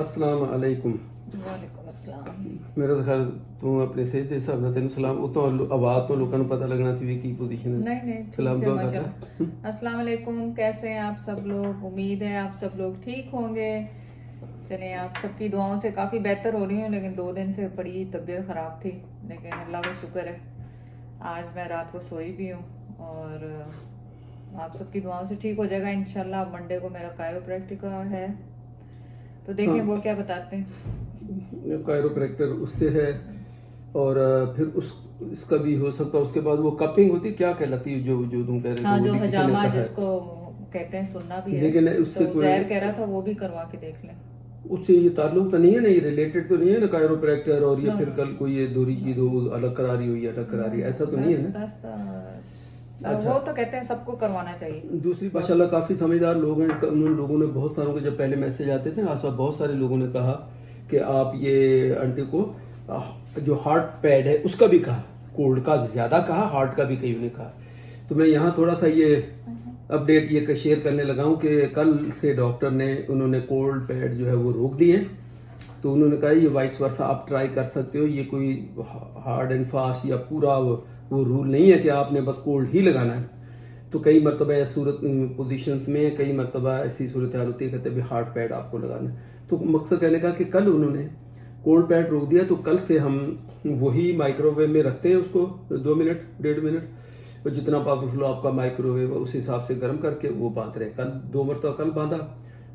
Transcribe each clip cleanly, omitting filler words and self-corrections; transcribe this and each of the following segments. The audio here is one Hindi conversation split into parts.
अस्सलाम वालेकुम। वालेकुम अस्सलाम। मेरा तो ख्याल तू अपने सही दे हिसाब नाल तेनू सलाम उतो आवाज तो लोगों को पता लगना सी भी की पोजीशन है। नहीं नहीं सलाम ठीक है दुआ करता माशाल्लाह। अस्सलाम वालेकुम, कैसे हैं आप सब लोग? उम्मीद है आप सब लोग ठीक होंगे। चलें, आप सबकी दुआओं से काफ़ी बेहतर हो रही हूँ, लेकिन 2 दिन से बड़ी तबीयत ख़राब थी, लेकिन अल्लाह का शुक्र है आज मैं रात को सोई भी हूँ और आप सबकी दुआओं से ठीक हो जाएगा इंशाल्लाह। मंडे को मेरा कायरोप्रैक्टिक है, तो देखें वो क्या बताते हैं। कायरोप्रैक्टर उससे है और फिर उस इसका भी हो सकता है। उसके बाद वो कपिंग होती क्या कहलाती है जो जो तुम कह रहे थे, हाँ, वो जो भी किसी ने हजामा कहा है। जिसको कहते हैं सुनना भी है, लेकिन उससे तो कोई जहर कह रहा था वो भी करवा के देख लें। उससे ये ताल्लुक तो नहीं है ना, ये रिलेटेड तो नहीं है ना कायरोप्रैक्टर और ये नो फिर नो कल कोई ये दूरी चीज हो अलग करा रही हो या अलग करा रही है, ऐसा तो नहीं है ना। अच्छा, वो तो कहते हैं सबको करवाना चाहिए। दूसरी माशाल्लाह काफ़ी समझदार लोग हैं। उन लोगों ने बहुत सारों के जब पहले मैसेज आते थे ना आसपास बहुत सारे लोगों ने कहा कि आप ये आंटी को जो हार्ट पैड है उसका भी कहा, कोल्ड का ज़्यादा कहा, हार्ट का भी कई ने कहा। तो मैं यहाँ थोड़ा सा ये अपडेट ये शेयर करने लगा हूँ कि कल से डॉक्टर ने उन्होंने कोल्ड पैड जो है वो रोक दिए। तो उन्होंने कहा ये वाइस वर्सा आप ट्राई कर सकते हो, ये कोई हार्ड एंड फास्ट या पूरा वो रूल नहीं है कि आपने बस कोल्ड ही लगाना है। तो कई मरतबा सूरत पोजीशंस में कई मरतबा ऐसी सूरत हाल होती है कहते हैं हार्ड पैड आपको लगाना है। तो मकसद कहने का कि कल उन्होंने कोल्ड पैड रोक दिया, तो कल से हम वही माइक्रोवेव में रखते हैं उसको 2 मिनट 1.5 मिनट और जितना पावरफुल आपका माइक्रोवेव उस हिसाब से गर्म करके वो बांध रहे। कल 2 मरतबा कल बांधा,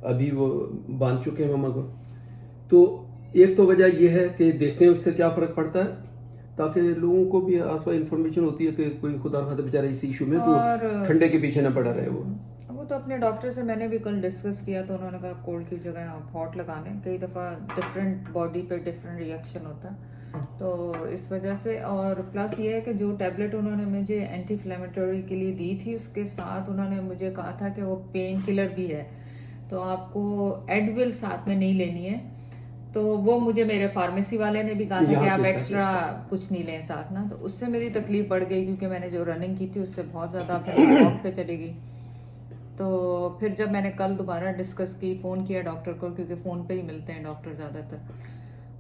अभी वो बांध चुके हैं मम्मा को। तो एक तो वजह यह है कि देखते हैं उससे क्या फ़र्क पड़ता है, ताकि लोगों को भी आस पास इन्फॉर्मेशन होती है कि कोई खुदा खाते बेचारा इस इशू में तो और ठंडे के पीछे ना पड़ा रहे वो तो अपने डॉक्टर से मैंने भी कल डिस्कस किया, तो उन्होंने कहा कोल्ड की जगह आप हॉट लगाने। कई दफ़ा डिफरेंट बॉडी पे डिफरेंट रिएक्शन होता है, तो इस वजह से। और प्लस ये है कि जो टैबलेट उन्होंने मुझे एंटी इन्फ्लेमेटरी के लिए दी थी, उसके साथ उन्होंने मुझे कहा था कि वो पेन किलर भी है, तो आपको एडविल साथ में नहीं लेनी है। तो वो मुझे मेरे फार्मेसी वाले ने भी कहा था कि आप एक्स्ट्रा कुछ नहीं लें साथ ना। तो उससे मेरी तकलीफ बढ़ गई, क्योंकि मैंने जो रनिंग की थी उससे बहुत ज़्यादा फिर वॉक पे चली गई। तो फिर जब मैंने कल दोबारा डिस्कस की, फ़ोन किया डॉक्टर को, क्योंकि फ़ोन पे ही मिलते हैं डॉक्टर ज़्यादातर,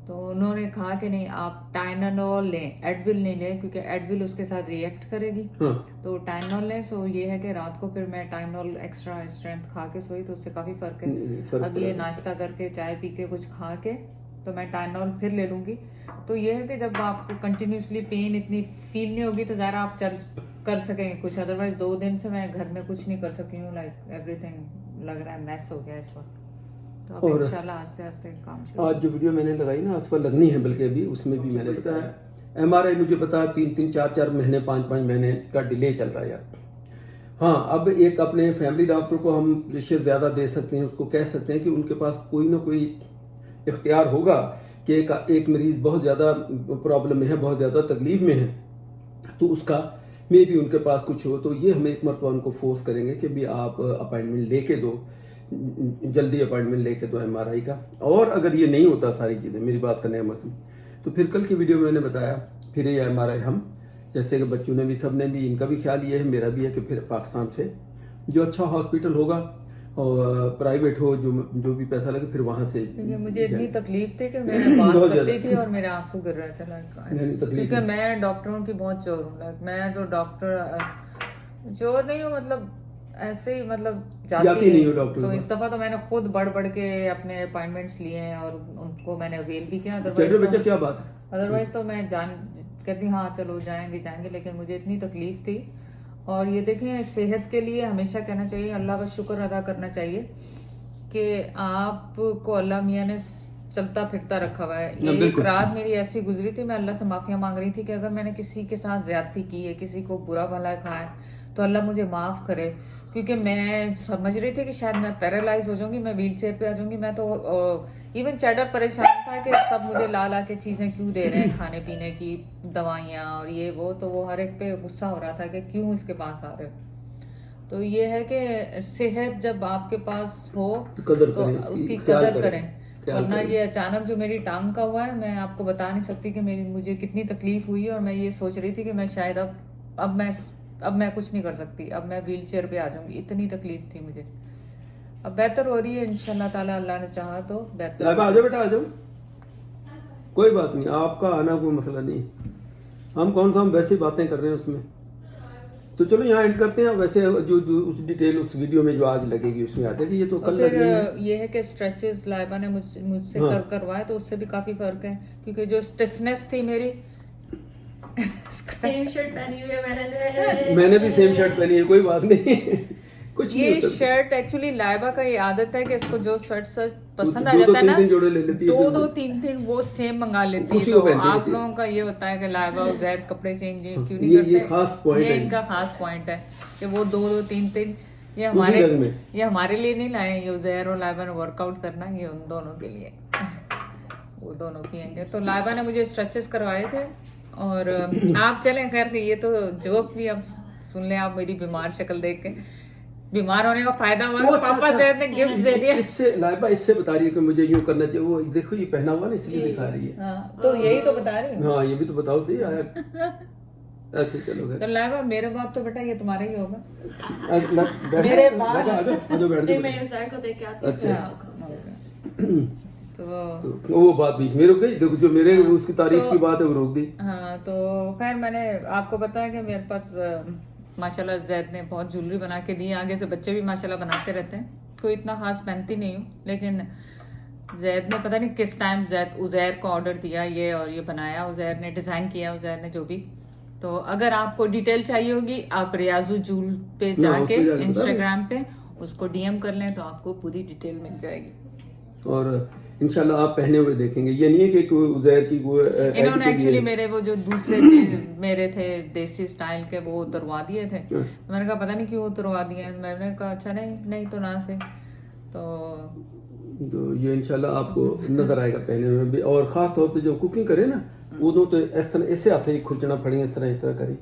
तो उन्होंने कहा कि नहीं आप टाइनानॉल लें, एडविल नहीं लें, क्योंकि एडविल उसके साथ रिएक्ट करेगी। तो टाइनानॉल लें। सो ये है कि रात को फिर मैं टाइनानॉल एक्स्ट्रा स्ट्रेंथ खा के सोई, तो उससे काफ़ी फ़र्क है। अब ये नाश्ता करके चाय पी के कुछ खा के तो मैं टाइनानॉल फिर ले लूँगी। तो ये है कि जब आपको कंटिन्यूसली पेन इतनी फील नहीं होगी तो ज़रा आप चल कर सकेंगे कुछ। अदरवाइज 2 दिन से मैं घर में कुछ नहीं कर सकी हूँ, लाइक एवरीथिंग लग रहा है मैस हो गया इस वक्त। तो अब इंशाल्लाह आस्ते आस्ते काम शुरू। आज जो वीडियो मैंने लगाई ना आस पर लगनी है, बल्कि अभी उसमें भी मैंने बताया MRI मुझे पता 3-3 4-4 महीने 5-5 महीने का डिले चल रहा है यार। हाँ, अब एक अपने फैमिली डॉक्टर को हम प्रेशर ज़्यादा दे सकते हैं, उसको कह सकते हैं कि उनके पास कोई ना कोई इख्तियार होगा कि एक मरीज़ बहुत ज़्यादा प्रॉब्लम में है, बहुत ज़्यादा तकलीफ में है, तो उसका मे भी उनके पास कुछ हो। तो ये हम एक मरतबा उनको फोर्स करेंगे कि भी आप अपॉइंटमेंट लेके दो, जल्दी अपॉइंटमेंट लेके दो MRI का। और अगर ये नहीं होता सारी चीज़ें मेरी बात करने का मतलब, तो फिर कल की वीडियो में मैंने बताया फिर ये MRI हम जैसे कि बच्चों ने भी, सब ने भी, इनका भी ख्याल ये है, मेरा भी है कि फिर पाकिस्तान से जो अच्छा हॉस्पिटल होगा और प्राइवेट हो, जो भी पैसा लगे फिर वहां से। क्योंकि मुझे इतनी तकलीफ थी कि मैं बात करती थी और मेरे आंसू गिर रहे थे, लाइक क्योंकि मैं डॉक्टरों की बहुत चोर हूँ। लाइक मैं जो डॉक्टर चोर नहीं हूँ, मतलब ऐसे ही, मतलब जाती नहीं हूँ डॉक्टर। तो इस दफा तो मैंने खुद बढ़ बढ़ के अपने अपॉइंटमेंट्स लिए हैं और उनको मैंने अवेल भी किया। अदरवाइज तो मैं जान कहती हाँ चलो जाएंगे जाएंगे, लेकिन मुझे इतनी तकलीफ थी। और ये देखें, सेहत के लिए हमेशा कहना चाहिए, अल्लाह का शुक्र अदा करना चाहिए कि आपको अल्लाह मियाँ ने चलता फिरता रखा हुआ है। ये एक रात मेरी ऐसी गुजरी थी, मैं अल्लाह से माफिया मांग रही थी कि अगर मैंने किसी के साथ ज्यादती की है, किसी को बुरा भला कहा है, तो अल्लाह मुझे माफ करे। क्योंकि मैं समझ रही थी कि शायद मैं पैरालाइज हो जाऊंगी, मैं व्हील चेयर पे आ जाऊंगी। मैं तो इवन चैडर परेशान था कि सब मुझे ला ला के चीजें क्यों दे रहे हैं, खाने पीने की दवाइयाँ और ये वो। तो वो हर एक पे गुस्सा हो रहा था कि क्यों इसके पास आ रहे हो। तो ये है कि सेहत जब आपके पास हो तो उसकी कदर करें, वरना ये अचानक जो मेरी टांग का हुआ है, मैं आपको बता नहीं सकती कि मुझे कितनी तकलीफ हुई। और मैं ये सोच रही थी कि मैं शायद अब मैं कुछ नहीं कर सकती, अब मैं व्हील चेयर पे आ जाऊंगी, इतनी तकलीफ थी मुझे। अब बेहतर हो रही है इंशाल्लाह ताला, अल्लाह ने चाहा तो बेहतर। आ जाओ बेटा, आ जाओ, कोई बात नहीं, आपका आना कोई मसला नहीं। हम कौन सा, हम वैसे बातें कर रहे हैं उसमें। तो चलो यहाँ एंड करते हैं। वैसे जो उस डिटेल उस वीडियो में जो आज लगेगी उसमें आ जाएगी, ये तो कल फिर लगनी है। ये है कि स्ट्रेचेस लाइबा ने मुझसे हाँ। करवाए तो उससे भी काफी फर्क है, क्योंकि जो स्टिफनेस थी मेरी सेम शर्ट पहनी हुई है मैंने भी सेम शर्ट पहनी है, कोई बात नहीं कुछ नहीं ये होता। शर्ट एक्चुअली लाइबा का ये आदत है कि इसको जो शर्ट पसंद आ दो- दो- जाता है ना, तीन जोड़े ले लेती है, दो तीन वो सेम मंगा लेती है। उसी को तो पहनती आप रहती है। लोगों का ये होता है कि लाइबा और जैद कपड़े चेंज क्यों नहीं ये करते? खास point ये है। इनका खास पॉइंट है कि वो दो तीन ये उसी हमारे रंग में। ये हमारे लिए नहीं लाए, ये उजैर और लाइबा ने वर्कआउट करना, ये उन दोनों के लिए वो दोनों पियेंगे। तो लाइबा ने मुझे स्ट्रेचेस करवाए थे और आप चलें, खैर ये तो जोक भी अब सुन लें आप मेरी बीमार शक्ल देख के। बीमार होने का फायदा हुआ वो तो अच्छा, पापा अच्छा। जैद ने गिफ्ट दे दिया। इससे लाइबा इससे बता रही है कि मुझे यूं करना चाहिए। वो देखो ये पहना हुआ ना, इसलिए दिखा रही है। हाँ, तो यही तो बता रही हूँ। हाँ, ये भी तो बताओ सही आया। अच्छा चलो तो लाइबा मेरे बाप तो बेटा ये तुम्हारा ही होगा। मेरे बाद- आ जाओ बैठ नहीं, जाओ। मैं उज़ैर को देख के आती हूँ। अच्छा, तो तो वो बात बीच में रुक गई। देखो जो मेरे उसकी तारीफ की बात है वो रोक दी। हाँ, तो खैर मैंने आपको बताया कि मेरे पास माशाल्लाह जैद ने बहुत ज्वेलरी बना के दी। आगे से बच्चे भी माशाल्लाह बनाते रहते हैं, कोई इतना खास पहनती नहीं हूँ, लेकिन जैद ने पता नहीं किस टाइम जैद उज़ैर को ऑर्डर दिया ये और ये बनाया उज़ैर ने, डिजाइन किया उज़ैर ने जो भी। तो अगर आपको डिटेल चाहिए होगी आप रियाजू जूल पे जाके उस पे जाके बता इंस्टाग्राम पे उसको डीएम कर लें तो आपको पूरी डिटेल मिल जाएगी। और इंशाल्लाह आप पहने हुए देखेंगे। ये नहीं है कि कोई उज़ैर की वो इन्होंने एक्चुअली मेरे वो जो दूसरे थे मेरे थे देसी स्टाइल के वो उतरवा दिए थे। तो मैंने कहा पता नहीं क्यों उतरवा दिए हैं। मैंने कहा अच्छा नहीं तो ना से तो ये इंशाल्लाह आपको नजर आएगा पहने में भी। और खास तौर पे जो कुकिंग करे ना, उदों तो इस तरह ऐसे हाथ ही खुरचना फड़ी इस तरह करी,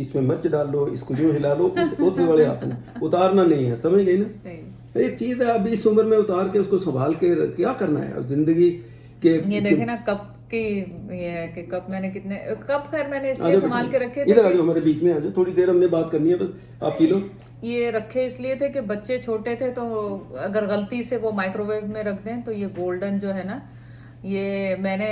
इसमें मिर्च डाल लो, इसको यूं हिला लो, उस वाले हाथ में उतारना नहीं है, समझ गई ना। सही। एक चीज है, अब इस उम्र में उतार के उसको संभाल के क्या करना है अब जिंदगी के। ये देखे ना कप की, ये है कि कप मैंने कितने कप खैर मैंने इसलिए संभाल के रखे थे। इधर आ जाओ, हमारे बीच में आ जाओ, थोड़ी देर हमने बात करनी है, बस आप पी लो। ये रखे इसलिए थे कि बच्चे छोटे थे तो अगर गलती से वो माइक्रोवेव में रख दें तो ये गोल्डन जो है ना, ये मैंने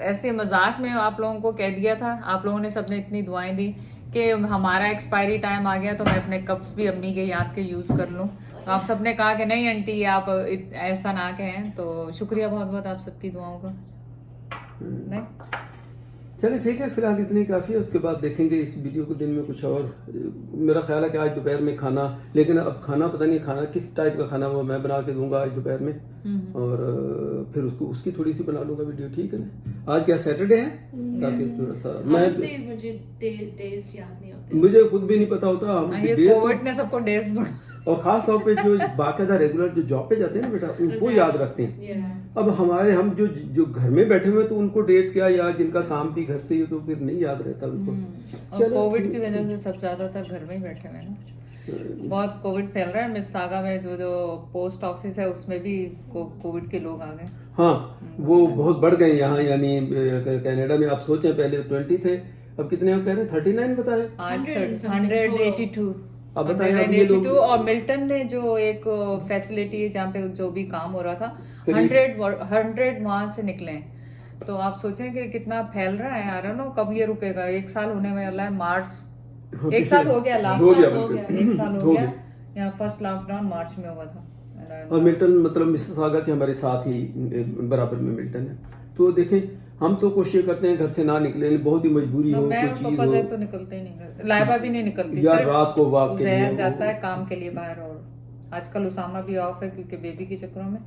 ऐसे मजाक में आप लोगों को कह दिया था। आप लोगों ने सबने इतनी दुआएं दी कि हमारा एक्सपायरी टाइम आ गया तो मैं अपने कप्स भी अम्मी के याद के यूज कर लूं। तो आप सबने कहा कि नहीं आंटी आप ऐसा ना कहें, तो शुक्रिया बहुत बहुत आप सबकी दुआओं का। नहीं चलिए ठीक है, फिलहाल इतनी काफ़ी है। उसके बाद देखेंगे इस वीडियो को दिन में कुछ और। मेरा ख्याल है कि आज दोपहर में खाना, लेकिन अब खाना पता नहीं खाना किस टाइप का खाना वो मैं बना के दूंगा आज दोपहर में, और फिर उसको उसकी थोड़ी सी बना लूंगा वीडियो, ठीक है ना। आज क्या सैटरडे है, ताकि थोड़ा सा Honestly, मुझे डेज याद नहीं होते। मुझे खुद भी नहीं पता होता। हम ये डेट कोविड ने सबको डेज और खास तौर पे जो बाकायदा रेगुलर जो जॉब पे जाते हैं ना बेटा, उनको याद रखते हैं। Yeah. अब हम जो घर में बैठे हुए तो उनको डेट क्या, या जिनका काम भी घर से ही, तो फिर नहीं याद रहता उनको। और कोविड की वजह से सब ज्यादातर घर में ही बैठे हुए हैं ना, बहुत कोविड फैल रहा है। मिस सागा में जो पोस्ट ऑफिस है उसमें भी कोविड के लोग आ गए। हाँ, वो बहुत बढ़ गए यहाँ, यानी कनाडा में आप सोचें पहले 20 थे, अब कितने आप कह रहे हैं? 39 बताए आज 182 अब बताएं अब ये लोग। और मिल्टन में जो एक फैसिलिटी है जहाँ पे जो भी काम हो रहा था 100 वहां से निकले हैं। तो आप सोचें कि कितना फैल रहा है। यार नो कब ये रुकेगा, एक साल होने वाला है मार्च, एक साल हो गया, लास्ट हो गया हो बिल्कुल। गया। एक साल हो हो गया। गया। यहाँ फर्स्ट लॉकडाउन मार्च में हुआ था। और मिल्टन मतलब मिसिसागा के हमारे साथ ही बराबर में मिल्टन है। तो देखें, हम तो कोशिश करते हैं घर से ना निकले, बहुत ही मजबूरी हो, मैं कोई और चीज पापा हो, से तो निकलते ही नहीं घर से। लाइबा भी नहीं निकलती, या सिर्फ रात को वॉक के लिए उज़ैर वो- जाता है काम के लिए बाहर। और आजकल उसामा भी ऑफ है क्योंकि बेबी के चक्करों में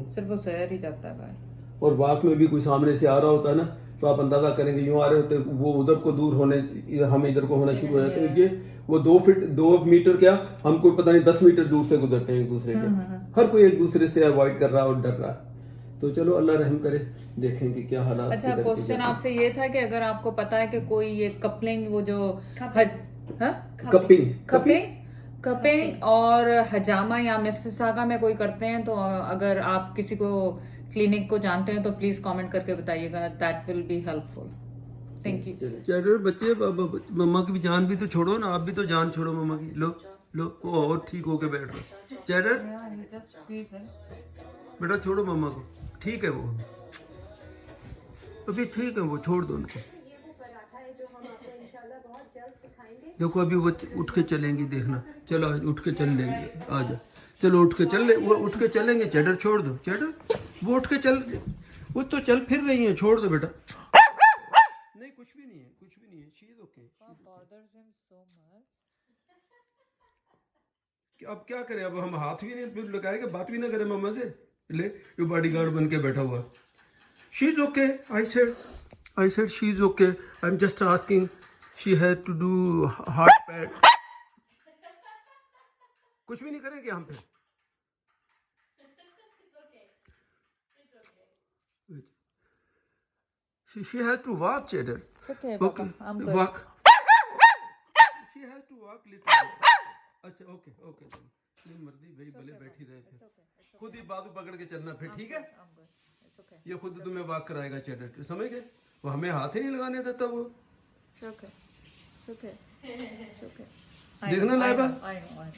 सिर्फ उज़ैर ही जाता है बाहर। और वॉक में भी कोई सामने से आ रहा होता है ना, तो आप अंदाजा करेंगे यूं आ रहे होते, वो उधर को दूर होने, हम इधर को होना शुरू हो जाते हैं। ये वो 2 मीटर क्या, हमको पता नहीं 10 मीटर दूर से गुजरते हैं एक दूसरे के। हर कोई एक दूसरे से अवॉइड कर रहा है और डर रहा है। तो चलो अल्लाह रहम करे, देखेंगे क्या हालात। अच्छा, क्वेश्चन आपसे ये था कि अगर आपको पता है कि कोई ये कपलिंग, वो जो कपिंग और हजामा या मिसिसागा में कोई करते हैं, तो अगर आप किसी को क्लिनिक को जानते हैं तो प्लीज कमेंट करके बताइएगा, that will be helpful. Thank you. चलो बच्चे, मम्मा की भी जान भी तो छोड़ो ना, आप भी तो जान छोड़ो मम्मा की। लो लो वो और ठीक होके बैठ रहा। Cheddar Yeah, you just squeeze it. बेटा छोड़ो मम्मा को, ठीक है वो अभी ठीक है, वो छोड़ दो उनको। देखो अभी वो उठ के चलेंगी, देखना। चलो आज उठ के चल लेंगे, आ जाओ। चलो उठ के चल ले, वो उठ के चलेंगे। चैडर छोड़ दो, चैडर वो उठ के चल, वो तो चल फिर रही है, छोड़ दो बेटा। नहीं कुछ भी नहीं है, कुछ भी नहीं है। She is okay. Bothers him so much. अब क्या करें, अब हम हाथ भी नहीं लगाएंगे, बात भी ना करें मम्मा से। ले ये बॉडीगार्ड बन के बैठा हुआ। She is okay, I said she is okay. I am just asking, she has to do heart pad. कुछ भी नहीं करेंगे हम पे। She has to walk, Cheddar. It's okay, Papa. I'm good. Walk. She has to walk little bit. अच्छा ओके ओके, नहीं मर्जी भाई, भले बैठी रहे फिर। खुद ही बाजू पकड़ के चलना फिर, ठीक है? I'm good. It's okay. ये खुद तुम्हें वॉक कराएगा चैडर, समझ गए? वो हमें हाथ ही नहीं लगाने देता वो। It's okay. It's okay. It's okay. देखना लाइबा। I know.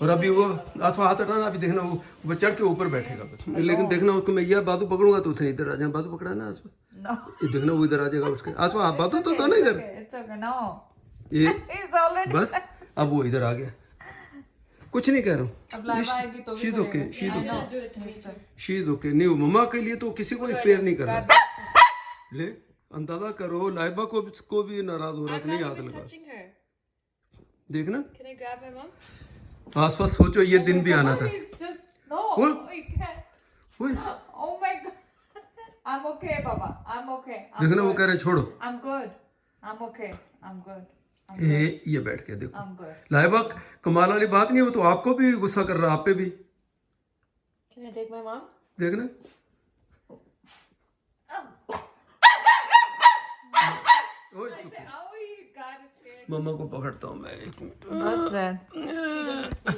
और अभी वो आसवा हाथ हटाना, अभी देखना वो चढ़ के ऊपर बैठेगा बस। लेकिन देखना उसको मैं यह बाजू पकड़ूंगा तो उसने इधर आ जाना। बाजू पकड़ा ना आसवा, No. ये देखना वो इधर आ जाएगा उसके। आसवा बाजू तो था ना इधर, It's okay. No. ये He's already. बस अब वो इधर आ गया। कुछ नहीं कह रहा अब लाइबा आएगी तो हूँ। भी शीज ओके, करेगा। शीज I okay, know. He's good. शीज okay. नहीं वो मम्मा के लिए तो किसी को स्पेयर नहीं कर रहा। ले अंदाजा करो, लाइबा को भी नाराज हो रहा कि नहीं हाथ लगा। Touching her. देखना Can I grab my mom? आसपास सोचो ये दिन भी आना था। He's just no. What? He can't. ओए, Oh my God. I'm okay, Papa. I'm okay. I'm देखना वो good. कह रहे हैं छोड़ो। I'm good. I'm okay. I'm good. ये बैठ के देखो I'm good. लाइबा, कमाल वाली बात नहीं है, वो तो आपको भी गुस्सा कर रहा, आप पे भी। Can I take my mom? देखना ओए, शुक्र। मम्मा को पकड़ता हूँ मैं, एक मिनट। बस रह,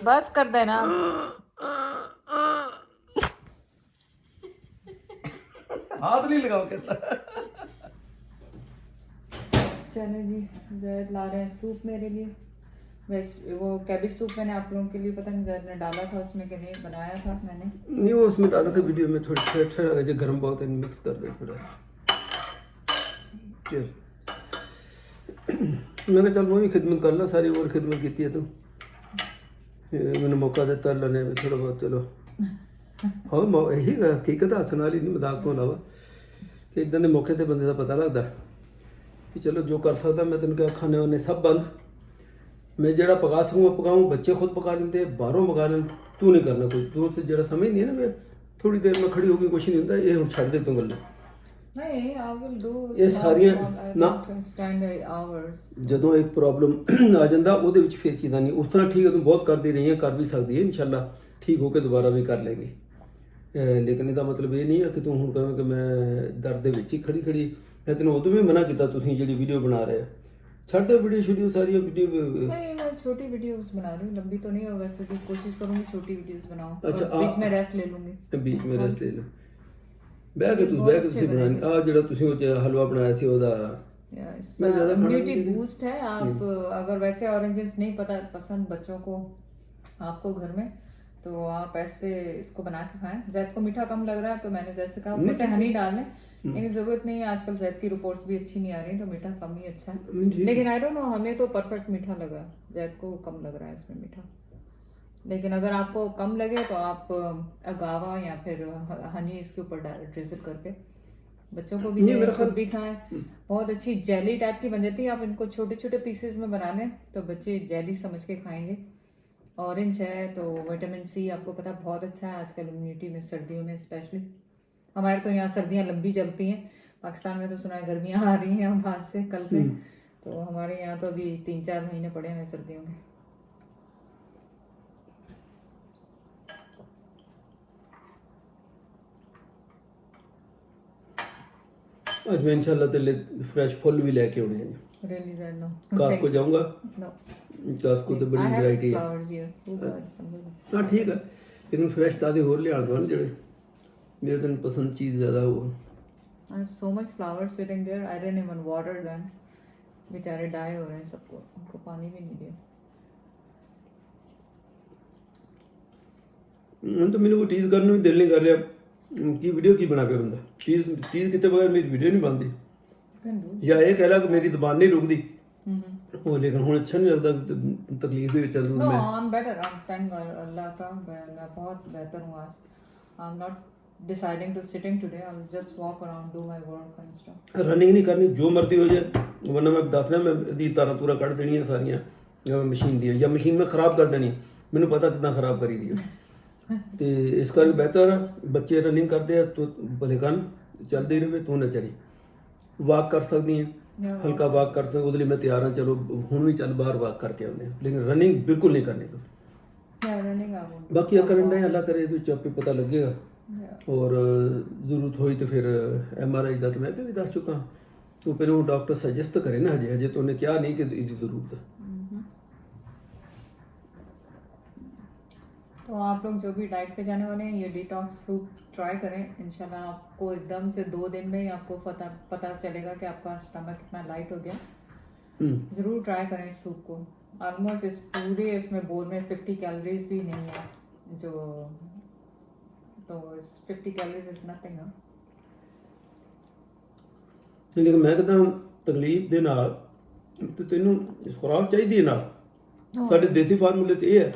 बस कर देना। हाथ नहीं लगाओ कहता। चलो जी, जैद ला रहे हैं सूप मेरे लिए। वैसे वो कैबेज सूप मैंने आप लोगों के लिए, पता नहीं जैद ने डाला था उसमें कि नहीं, बनाया था मैंने। नहीं वो उसमें डाला था वीडियो में, थोड़ा अच्छा लगा जो गर्म बहुत है, मिक्स कर दे थोड़ा। चल मैंने चल वही खिदमत कर ला, सारी और खिदमत की है तो मैंने मौका दिता अल्लाह ने थोड़ा बहुत। चलो हाँ यही हकीकत हसन वाली नहीं, मजाक तो अलावा कि इदां दे मौके ते बंदे दा पता लगदा कि चलो जो कर सकदा। मैं तेन क्या खाने वाने सब बंद, मैं जरा पका सकूँगा पकाऊँ, बच्चे खुद पका लेते, बाहरों पका लें, तू नहीं करना कोई। तू से जरा समझ नहीं है ना, मैं थोड़ी देर में खड़ी होगी कुछ नहीं होता, ये हुण छड्ड दे तू गल्लां। नहीं, I will do ਇਹ ਸਾਰੀਆਂ ਨਾ stand hours. ਜਦੋਂ ਇੱਕ ਪ੍ਰੋਬਲਮ ਆ ਜਾਂਦਾ ਉਹਦੇ ਵਿੱਚ ਫੇਰ ਚੀਜ਼ਾਂ ਨਹੀਂ ਉਸ ਤਰ੍ਹਾਂ। ਠੀਕ ਹੈ ਤੂੰ ਬਹੁਤ ਕਰਦੀ ਰਹੀ ਹੈ, ਕਰ ਵੀ ਸਕਦੀ ਹੈ ਇਨਸ਼ਾਅੱਲਾ, ਠੀਕ ਹੋ ਕੇ ਦੁਬਾਰਾ ਵੀ ਕਰ ਲੇਂਗੇ। ਲੇਕਿਨ ਇਹਦਾ ਮਤਲਬ ਇਹ ਨਹੀਂ ਹੈ ਕਿ ਤੂੰ ਹੁਣ ਕਹਵੇਂ ਕਿ ਮੈਂ ਦਰਦ ਦੇ ਵਿੱਚ ਹੀ ਖੜੀ ਖੜੀ। ਮੈਂ ਤੈਨੂੰ ਉਦੋਂ ਵੀ ਮਨਾ ਕੀਤਾ, ਤੁਸੀਂ ਜਿਹੜੀ ਵੀਡੀਓ ਬਣਾ ਰਹੇ ਹੋ ਛੱਡ ਦੇ ਵੀਡੀਓ ਸਾਰੀਆਂ ਵੀਡੀਓ। नहीं, मैं छोटी वीडियोस बना रही हूँ, लंबी तो नहीं, और वैसे भी कोशिश करूंगी छोटी वीडियोस बनाऊं। अच्छा, और बीच में रेस्ट ले लूंगी। बीच में रेस्ट ले लो, ਬਹਿ ਕੇ ਤੁਸੀਂ ਬਣਾਣੀ। ਆ ਜਿਹੜਾ ਤੁਸੀਂ ਉਹ ਹਲਵਾ ਬਣਾਇਆ ਸੀ ਉਹਦਾ इम्यूनिटी बूस्ट है। आप अगर वैसे ऑरेंजेस नहीं पसंद बच्चों को आपको घर में, तो आप ऐसे इसको बना के खाएं। जैद को मीठा कम लग रहा है तो मैंने जैसे कहा वैसे हनी डाल लें, लेकिन जरूरत नहीं है। आजकल जैद की रिपोर्ट्स भी अच्छी नहीं आ रही, तो मीठा कम ही अच्छा है। लेकिन आई डोंट नो, हमें तो परफेक्ट मीठा लगा, जैद को कम लग रहा है इसमें मीठा। लेकिन अगर आपको कम लगे तो आप अगावा या फिर हनी इसके ऊपर ड्रिजल करके बच्चों को भी दें, खुद भी खाएं। बहुत अच्छी जेली टाइप की बन जाती है। आप इनको छोटे छोटे पीसेस में बना लें तो बच्चे जेली समझ के खाएंगे। ऑरेंज है तो विटामिन सी आपको पता बहुत अच्छा है आजकल इम्यूनिटी में, सर्दियों में स्पेशली। हमारे तो यहाँ सर्दियाँ लंबी चलती हैं, पाकिस्तान में तो सुना है गर्मियाँ आ रही हैं अब आज से, कल से। तो हमारे यहाँ तो अभी 3-4 महीने पड़े हैं सर्दियों के। ਅੱਜ ਮੈਂ ਇਨਸ਼ਾਅੱਲਾ ਤੇ ਫਰੈਸ਼ ਫੁੱਲ ਵੀ ਲੈ ਕੇ ਆਉਣੇ ਹਨ। Really sad, no. ਕਾਸਕੋ ਜਾਊਂਗਾ, No. ਕਾਸਕੋ ਤੇ ਬੜੀ I have ਵੈਰਾਈਟੀ ਹੈ। flowers here. Who got some? ਹਾਂ ਠੀਕ ਹੈ, ਲੇਕਿਨ ਫਰੈਸ਼ ਤਾਜ਼ੇ ਹੋਰ ਲਿਆਉਣ ਦੋ ਜਿਹੜੇ ਮੇਰੇ ਤੈਨੂੰ ਪਸੰਦ ਚੀਜ਼ ਜ਼ਿਆਦਾ ਉਹ। I have so much flowers sitting there. I didn't even water them. बेचारे डाई हो रहे हैं, सबको उनको पानी भी नहीं दिया। तो मैंने वो चीज़ करने में दिल नहीं कर रहा की वीडियो की बना के बंदा चीज़ कितने बगैर मेरी वीडियो नहीं बनती या ये कह ला कि मेरी जबान नहीं रुकती वो, लेकिन हूँ अच्छा नहीं लगता तकलीफ भी चल no I am better, I am thank Allah का मैं बहुत बेहतर हूँ आज। I am not deciding to sitting today, I'll just walk around, do my work and stuff. Running नहीं करनी जो मर्जी हो जाए, वरना मैं दसना मैं दी तारा तूरा कट देनी है सारियां या मशीन दी या मशीन में खराब कर देनी, मैंने पता कितना खराब करी दी ते इस करके बेहतर बच्चे रनिंग करते हैं तो भले कन चलते रहे तू न चली वॉक कर सकती हैं हल्का वॉक करते हैं उसके लिए मैं तैयार हाँ चलो हूँ भी चल बाहर वॉक करके आते हैं लेकिन रनिंग बिल्कुल नहीं करनी तो बाकी करन डे अल्लाह करे तो चुप पता लगेगा और जरूरत हुई तो फिर MRI का तो मैं भी दस चुका तो फिर वो डॉक्टर सजेस्ट करे ना हजे हजे तो उन्हें क्या नहीं कि इसकी जरूरत है। तो आप लोग जो भी डाइट पे जाने वाले हैं ये डिटॉक्स सूप ट्राई करें, इंशाल्लाह आपको एकदम से 2 दिन में ही आपको पता चलेगा कि आपका स्टमक कितना लाइट हो गया। ज़रूर ट्राई करें इस सूप को। ऑलमोस्ट इस पूरे इसमें बोल में 50 कैलोरीज भी नहीं है जो, तो 50 कैलोरीज इज नथिंग। लेकिन मैं कहता हूँ तकलीफ दे नाल तो तेनू खुराक चाहिए ना साढ़े देसी फार्मूले तो ये है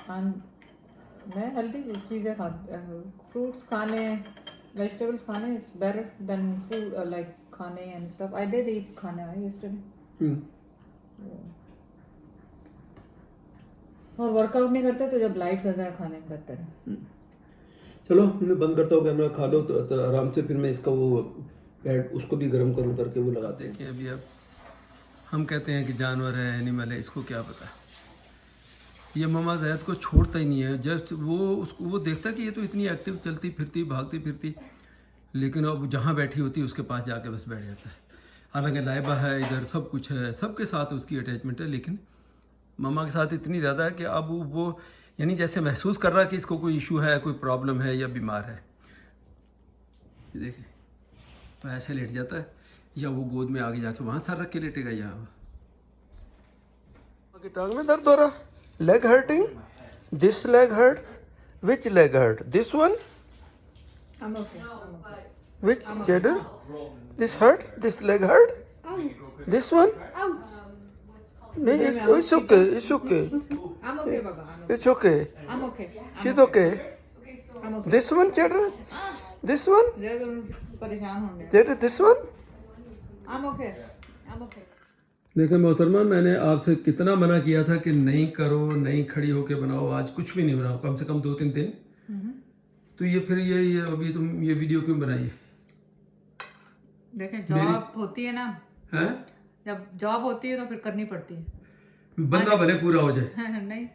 मैं हेल्दी चीज़ें फ्रूट्स खाने वेजिटेबल्स खाने is better than food like खाने एंड स्टफ। आई डिड ईट खाना यस्टरडे और वर्कआउट नहीं करते तो जब लाइट गज़ा खाने बेहतर है। चलो मैं बंद करता हूँ कैमरा, खा लो तो आराम से, फिर मैं इसका वो पैड उसको भी गर्म करूँ करके वो लगाते हैं कि अभी अब हम कहते हैं कि जानवर है एनिमल है, इसको क्या पता। ये मामा जैद को छोड़ता ही नहीं है, जब वो देखता कि ये तो इतनी एक्टिव चलती फिरती भागती फिरती, लेकिन अब जहाँ बैठी होती है उसके पास जाके बस बैठ जाता है। हालांकि लाइबा है इधर, सब कुछ है, सबके साथ उसकी अटैचमेंट है, लेकिन मामा के साथ इतनी ज़्यादा है कि अब वो यानी जैसे महसूस कर रहा है कि इसको कोई इशू है, कोई प्रॉब्लम है या बीमार है। देखिए तो ऐसे लेट जाता है या वो गोद में आगे जाके वहाँ सर रख के लेटेगा। यहाँ टांग में दर्द हो रहा, leg hurting, this leg hurts, which leg hurt, this one, which चेडर, this hurt, this leg hurt, this one, नहीं it's okay, it's okay, I'm okay, Baba. it's okay, I'm okay. she's okay, I'm okay. this one cheddar, this one, ज़्यादा परेशान होंगे। cheddar, this one. I'm okay. I'm okay. देखिए मोहतरमा, मैंने आपसे कितना मना किया था कि नहीं करो, नहीं खड़ी होके बनाओ, आज कुछ भी नहीं बनाओ कम से कम 2-3 दिन। तो ये फिर ये अभी तुम ये वीडियो क्यों बनाई? देखें जॉब होती है ना, हैं? जब जॉब होती है तो फिर करनी पड़ती है, बंदा भले पूरा हो जाए। नहीं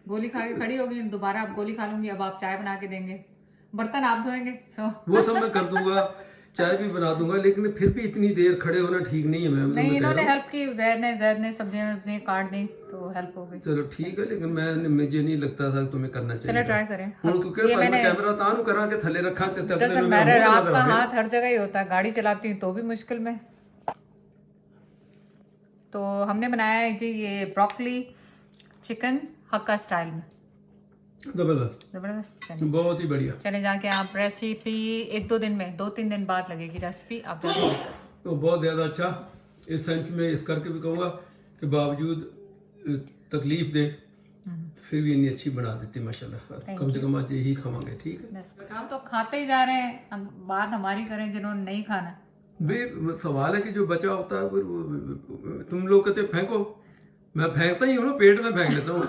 गोली खा के खड़ी होगी, दोबारा आप गोली खा लूंगी, अब आप चाय बना के देंगे, बर्तन आप धोएंगे, वो सब मैं कर दूंगा, चाय भी बना दूंगा, लेकिन फिर भी इतनी देर खड़े होना ठीक नहीं है। मैं नहीं, इन्होंने हेल्प की, जैद ने सब्जियां काट दी तो हेल्प हो गई। चलो ठीक है, लेकिन मुझे नहीं लगता था तुम्हें करना चाहिए। चलो ट्राई करें। हुण तू केड़ा पर कैमरा तानु करा के थल्ले रखा ते तक में आपका हाथ हर जगह ही होता है, गाड़ी चलाती हूँ तो भी मुश्किल में। तो हमने बनाया है जी ये ब्रोकली चिकन हक्का स्टाइल में, जबरदस्त, बहुत ही बढ़िया। चले जाके आप रेसिपी 1-2 दिन में, 2-3 दिन बाद लगेगी रेसिपी, आप तो बहुत ज़्यादा अच्छा। इस सेंस में इस करके भी कहूँगा कि बावजूद तकलीफ दे फिर भी इतनी अच्छी बना देती माशाल्लाह। कम से कम आज यही खावांगे, ठीक है। हम तो खाते ही जा रहे हैं, बात हमारी करें जिन्होंने नहीं खाना। बे सवाल है कि जो बचा होता है फिर तुम लोग कहते फेंको, मैं फेंकता ही हूँ ना, पेट में फेंक लेता हूँ।